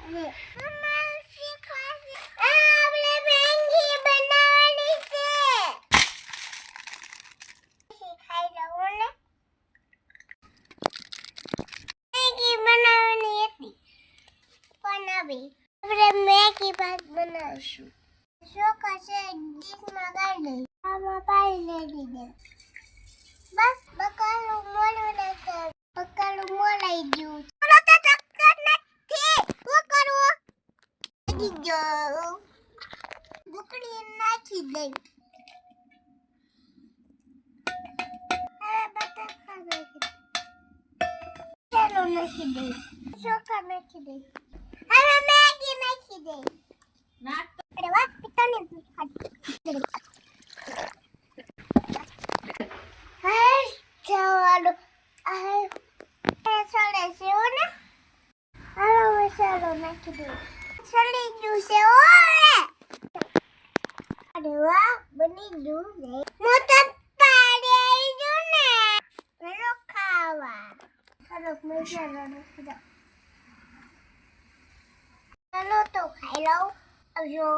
મમ્મા શીખવાશે. આપણે મેગી બનાવવાની છે. શીખાઈ જાઉં ને. મેગી બનાવવાની હતી. પણ હવે આપણે મેગી ભાત બનાવીશું. શું કરશે? ડીશમાં કાઢી દે. આમાં પાણી લઈ દે. બસ બકાલું મોલું નાખે. બકાલું મોલાઈ ગયું. ઓલો તો ચક્કર નથી. શું કરું? અડી ગયો. બકડી નાખી દે. હવે બટાકા નાખી દે. ચાલો નાખી દે. ચોખા નાખી દે. હવે મેગી નાખી દે. અરે વાહ, પિતાને હાય ચાલો. આ સળે છે ઓને. હાલો મસાલો નાખી દે. સળી ગયું છે ઓલે. અરે વાહ, બની ગયું ને. મોટા પાડે આવી ગયું ને. પેલો ખાવા. થોડોક મસાલો નાખી દો. ચાલો તો ખાઈ લઉં. આવજો.